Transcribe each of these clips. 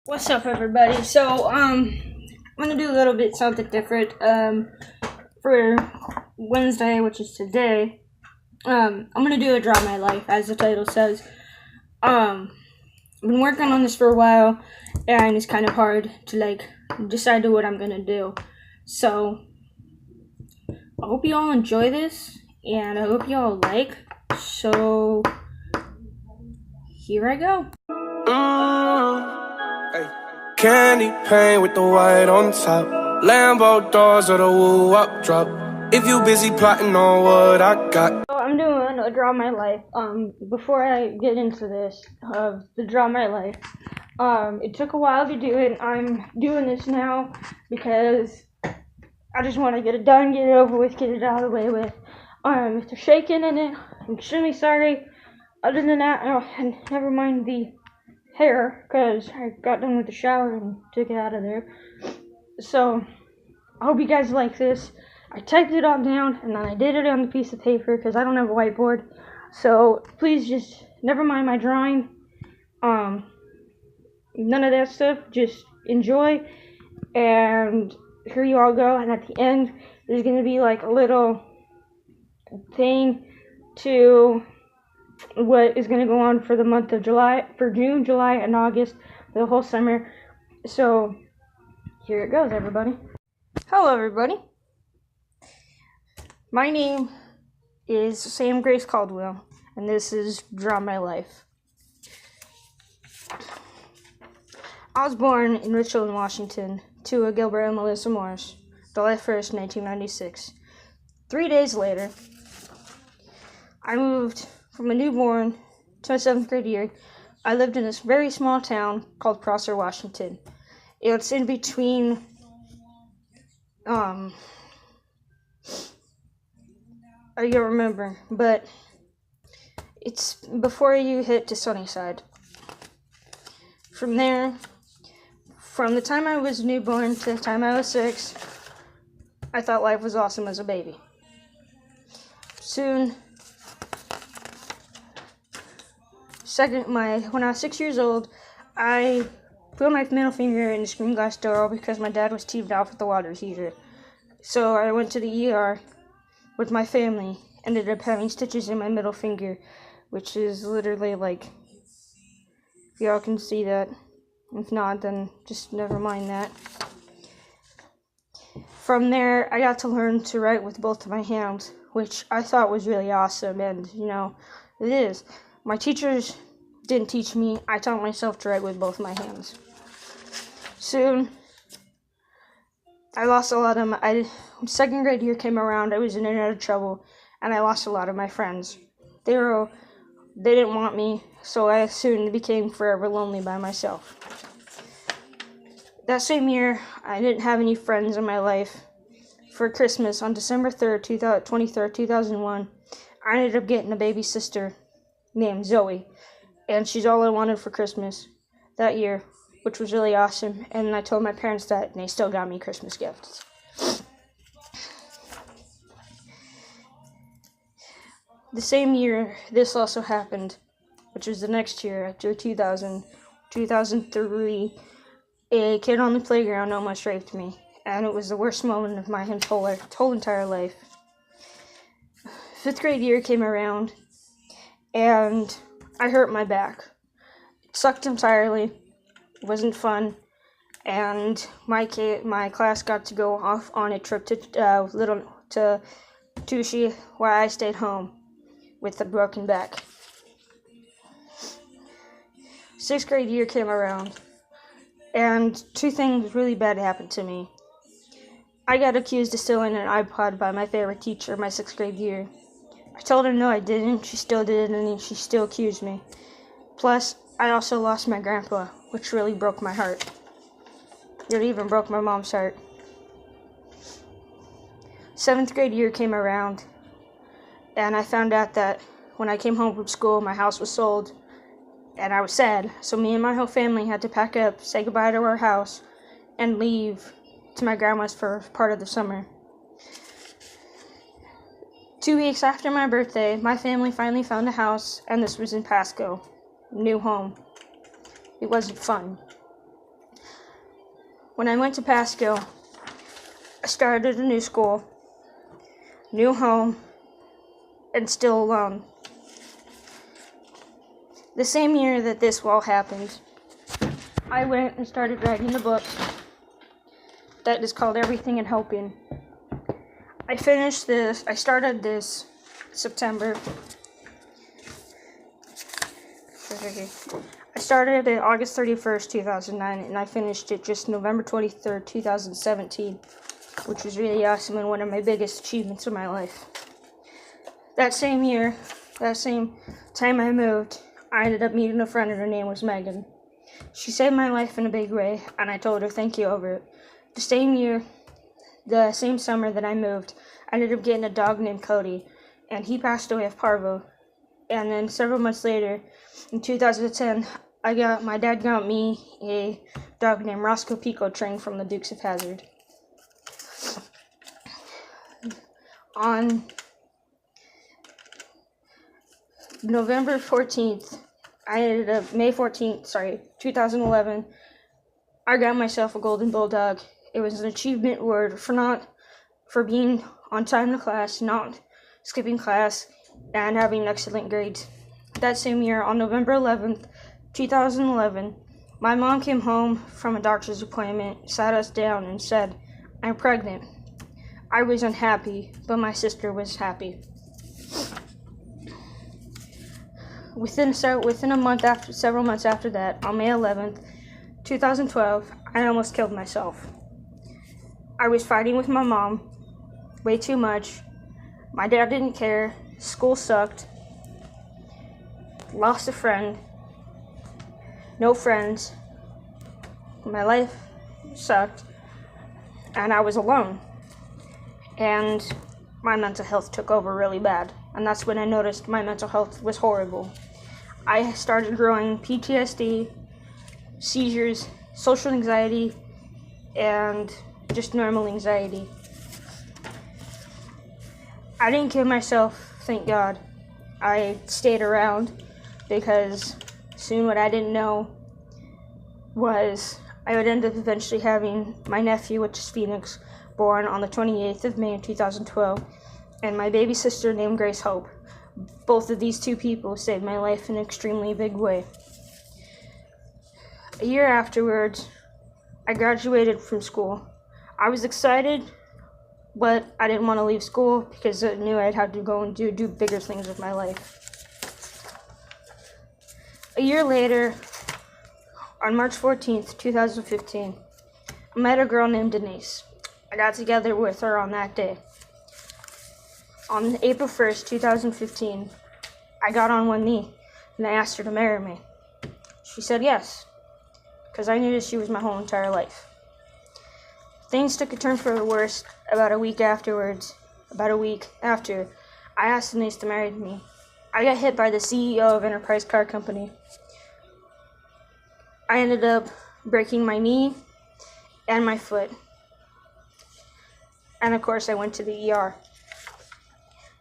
What's up, everybody? So, I'm gonna do a little bit something different, for Wednesday, which is today. I'm gonna do a Draw My Life, as the title says. I've been working on this for a while, and it's kind of hard to, decide to what I'm gonna do. So, I hope you all enjoy this, and I hope you all like. So, here I go. Hey. Candy paint with the white on top. Lambo doors or the woo up drop. If you busy plotting on what I got. So I'm doing a Draw My Life. Before I get into this, the Draw My Life, it took a while to do it. I'm doing this now because I just want to get it done, get it over with, get it out of the way with. If they're shaking in it, I'm extremely sorry. Other than that, and never mind the hair, because I got done with the shower and took it out of there. So, I hope you guys like this. I typed it all down, and then I did it on the piece of paper, because I don't have a whiteboard. So, please just, never mind my drawing. None of that stuff. Just enjoy, and here you all go. And at the end, there's going to be like a little thing to what is going to go on for the month of July, for June, July, and August, the whole summer. So, here it goes, everybody. Hello, everybody. My name is Sam Grace Caldwell, and this is Draw My Life. I was born in Richland, Washington, to a Gilbert and Melissa Morris, July 1st, 1996. 3 days later, I moved from a newborn to my 7th grade year. I lived in this very small town called Prosser, Washington. It's in between, I can't remember, but it's before you hit to Sunnyside. From there, from the time I was newborn to the time I was 6, I thought life was awesome as a baby. Soon, when I was 6 years old, I put my middle finger in the screen glass door because my dad was teed off with the water heater. So I went to the ER with my family, ended up having stitches in my middle finger, which is literally like, if y'all can see that. If not, then just never mind that. From there, I got to learn to write with both of my hands, which I thought was really awesome, and, it is. My teachers didn't teach me. I taught myself to write with both my hands. Soon, I lost a lot of when 2nd grade year came around, I was in and out of trouble, and I lost a lot of my friends. They didn't want me, so I soon became forever lonely by myself. That same year, I didn't have any friends in my life. For Christmas, on December 3rd, 2001, I ended up getting a baby sister named Zoe, and she's all I wanted for Christmas that year, which was really awesome, and I told my parents that, and they still got me Christmas gifts. The same year, this also happened, which was the next year, after 2003, a kid on the playground almost raped me, and it was the worst moment of my whole entire life. 5th grade year came around, and I hurt my back. It sucked entirely. It wasn't fun, and my class got to go off on a trip to Tushy, where I stayed home with a broken back. 6th grade year came around, and 2 things really bad happened to me. I got accused of stealing an iPod by my favorite teacher my 6th grade year. I told her no, I didn't. She still did, and she still accused me. Plus, I also lost my grandpa, which really broke my heart. It even broke my mom's heart. 7th grade year came around, and I found out that when I came home from school, my house was sold, and I was sad. So me and my whole family had to pack up, say goodbye to our house, and leave to my grandma's for part of the summer. 2 weeks after my birthday, my family finally found a house, and this was in Pasco. New home. It wasn't fun. When I went to Pasco, I started a new school, new home, and still alone. The same year that this all happened, I went and started writing a book that is called Everything and Helping. I started this September. I started it August 31st, 2009, and I finished it just November 23rd, 2017, which was really awesome and one of my biggest achievements of my life. That same year, that same time I moved, I ended up meeting a friend and her name was Megan. She saved my life in a big way, and I told her thank you over it. The same year, the same summer that I moved, I ended up getting a dog named Cody, and he passed away of parvo. And then several months later, in 2010, my dad got me a dog named Roscoe Pico trained from the Dukes of Hazzard. On November 14th, May 14th, 2011, I got myself a golden bulldog. It was an achievement award for being on time to class, not skipping class, and having excellent grades. That same year, on November 11th, 2011, my mom came home from a doctor's appointment, sat us down, and said, "I'm pregnant." I was unhappy, but my sister was happy. Within several months after that, on May 11th, 2012, I almost killed myself. I was fighting with my mom way too much. My dad didn't care. School sucked. Lost a friend. No friends. My life sucked. And I was alone. And my mental health took over really bad. And that's when I noticed my mental health was horrible. I started growing PTSD, seizures, social anxiety, and just normal anxiety. I didn't kill myself, thank God. I stayed around because soon what I didn't know was I would end up eventually having my nephew, which is Phoenix, born on the 28th of May 2012, and my baby sister named Grace Hope. Both of these two people saved my life in an extremely big way. A year afterwards, I graduated from school. I was excited, but I didn't want to leave school because I knew I'd have to go and do bigger things with my life. A year later, on March 14th, 2015, I met a girl named Denise. I got together with her on that day. On April 1st, 2015, I got on one knee and I asked her to marry me. She said yes, because I knew that she was my whole entire life. Things took a turn for the worse about a week after I asked Denise to marry me. I got hit by the CEO of Enterprise Car Company. I ended up breaking my knee and my foot. And of course, I went to the ER.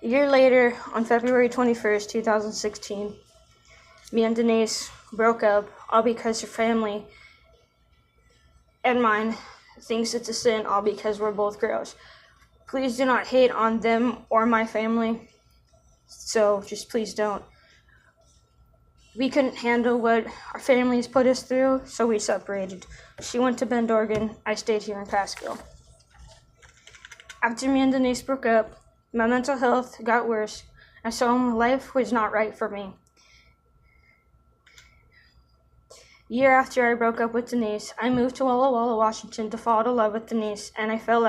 A year later, on February 21st, 2016, me and Denise broke up, all because her family and mine thinks it's a sin, all because we're both girls. Please do not hate on them or my family, so just please don't. We couldn't handle what our families put us through, so we separated. She went to Bend, Oregon. I stayed here in Pasco. After me and Denise broke up, my mental health got worse, and so life was not right for me. A year after I broke up with Denise, I moved to Walla Walla, Washington to fall in love with Denise, and I found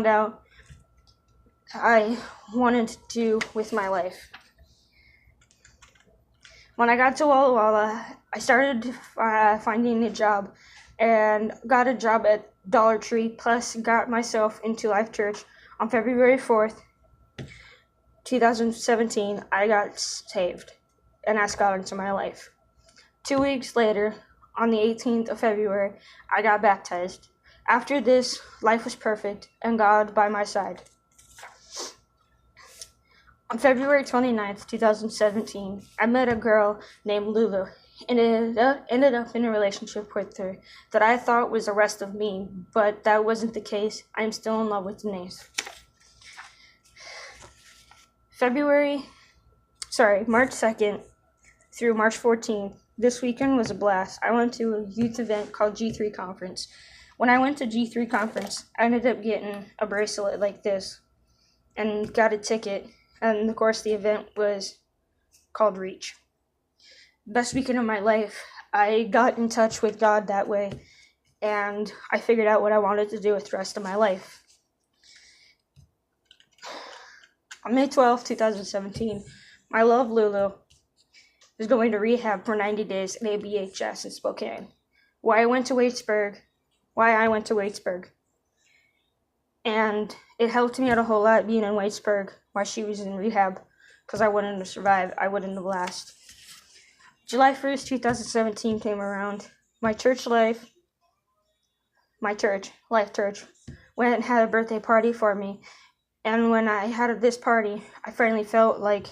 out I wanted to do with my life. When I got to Walla Walla, I started finding a job and got a job at Dollar Tree, plus got myself into Life Church. On February 4th, 2017, I got saved and asked God into my life. 2 weeks later, on the 18th of February, I got baptized. After this, life was perfect and God by my side. On February 29th, 2017, I met a girl named Lulu and ended up in a relationship with her that I thought was the rest of me, but that wasn't the case. I'm still in love with Denise. March 2nd through March 14th, this weekend was a blast. I went to a youth event called G3 Conference. When I went to G3 Conference, I ended up getting a bracelet like this and got a ticket, and of course the event was called Reach. Best weekend of my life. I got in touch with God that way, and I figured out what I wanted to do with the rest of my life. On May 12, 2017, my love Lulu is going to rehab for 90 days at ABHS in Spokane. Why I went to Waitsburg, and it helped me out a whole lot being in Waitsburg while she was in rehab, because I wouldn't have survived. I wouldn't have lasted. July 1st, 2017 came around. My church, Life Church, went and had a birthday party for me. And when I had this party, I finally felt like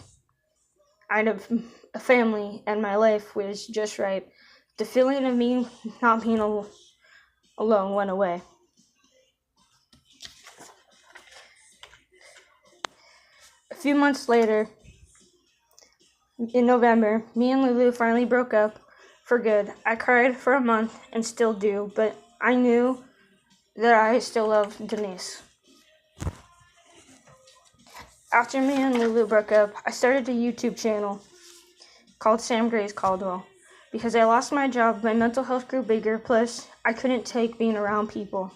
I'd have a family and my life was just right. The feeling of me not being alone went away. A few months later, in November, me and Lulu finally broke up for good. I cried for a month and still do, but I knew that I still loved Denise. After me and Lulu broke up, I started a YouTube channel called Sam Grace Caldwell. Because I lost my job, my mental health grew bigger, plus I couldn't take being around people.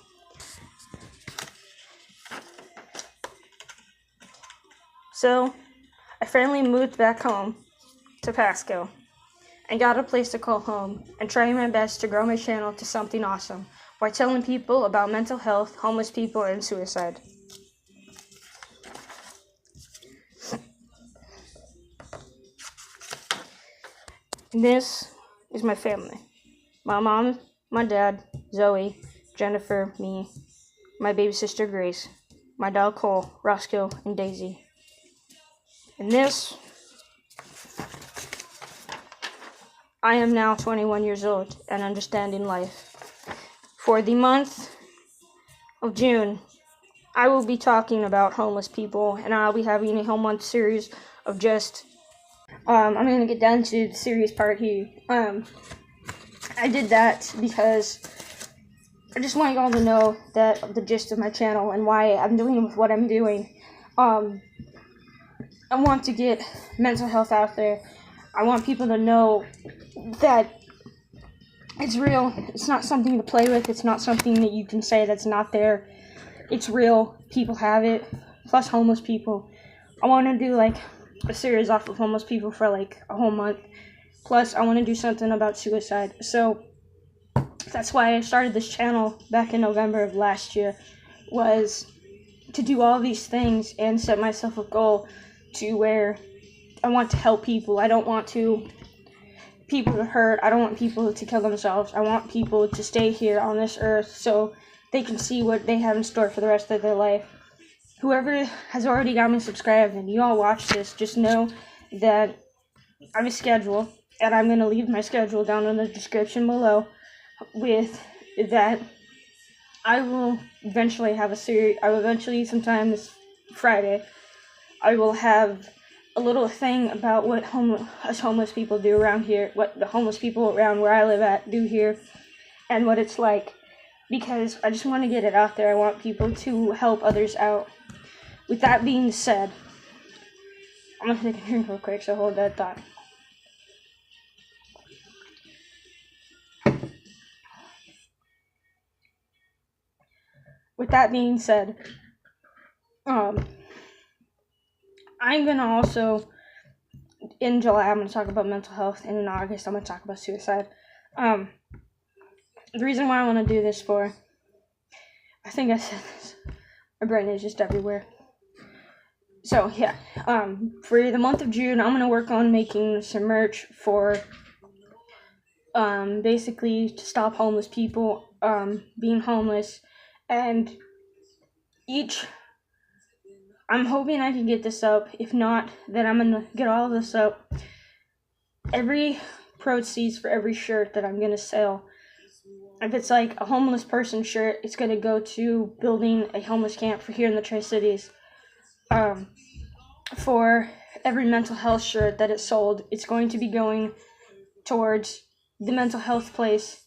So, I finally moved back home to Pasco and got a place to call home and trying my best to grow my channel to something awesome by telling people about mental health, homeless people, and suicide. And this is my family. My mom, my dad, Zoe, Jennifer, me, my baby sister Grace, my dog Cole, Roscoe, and Daisy. And this, I am now 21 years old and understanding life. For the month of June, I will be talking about homeless people, and I'll be having a whole month series of just I'm going to get down to the serious part here. I did that because I just want y'all to know that the gist of my channel and why I'm doing what I'm doing. I want to get mental health out there. I want people to know that it's real. It's not something to play with. It's not something that you can say that's not there. It's real. People have it. Plus homeless people. I want to do like a series off of homeless people for like a whole month. Plus, I want to do something about suicide. So, that's why I started this channel back in November of last year, was to do all these things and set myself a goal to where I want to help people. I don't want people to hurt. I don't want people to kill themselves. I want people to stay here on this earth so they can see what they have in store for the rest of their life. Whoever has already got me subscribed and you all watch this, just know that I have a schedule, and I'm going to leave my schedule down in the description below with that. I will eventually have a series. I will eventually, sometime this Friday, I will have a little thing about what us homeless people do around here, what the homeless people around where I live at do here, and what it's like, because I just want to get it out there. I want people to help others out. With that being said, I'm going to take a drink real quick, so hold that thought. With that being said, I'm going to also, in July, I'm going to talk about mental health, and in August, I'm going to talk about suicide. The reason why I want to do this for, I think I said this, my brain is just everywhere. So, yeah, for the month of June, I'm going to work on making some merch for, basically to stop homeless people, being homeless, and I'm hoping I can get this up. If not, then I'm going to get all of this up every proceeds for every shirt that I'm going to sell. If it's like a homeless person shirt, it's going to go to building a homeless camp for here in the Tri-Cities. For every mental health shirt that is sold, it's going to be going towards the mental health place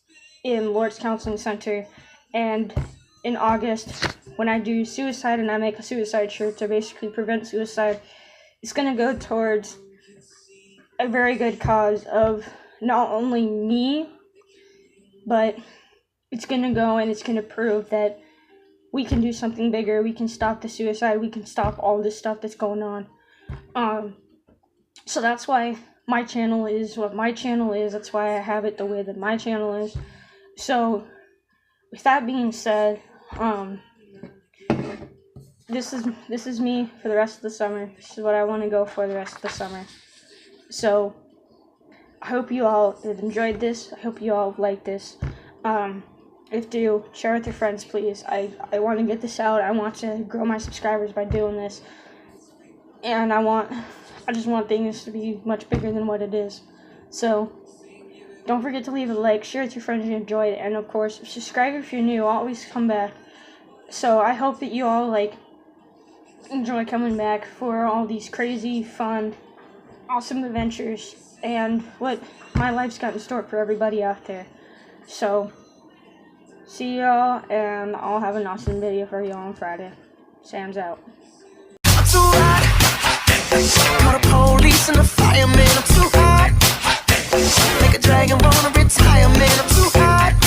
in Lord's Counseling Center. And in August, when I do suicide and I make a suicide shirt to basically prevent suicide, it's going to go towards a very good cause of not only me, but it's going to go and it's going to prove that we can do something bigger. We can stop the suicide. We can stop all this stuff that's going on. So that's why my channel is what my channel is. That's why I have it the way that my channel is. So with that being said, this is me for the rest of the summer. This is what I want to go for the rest of the summer. So I hope you all have enjoyed this. I hope you all like this. If do, share with your friends, please. I want to get this out. I want to grow my subscribers by doing this. And I just want things to be much bigger than what it is. So don't forget to leave a like, share with your friends if you enjoyed it, and of course, subscribe if you're new. Always come back. So I hope that you all enjoy coming back for all these crazy, fun, awesome adventures and what my life's got in store for everybody out there. So see y'all, and I'll have an awesome video for y'all on Friday. Sam's out. I'm too hot. Call the police and the fireman. I'm too hot. Make a dragon wanna retire, man. I'm too hot.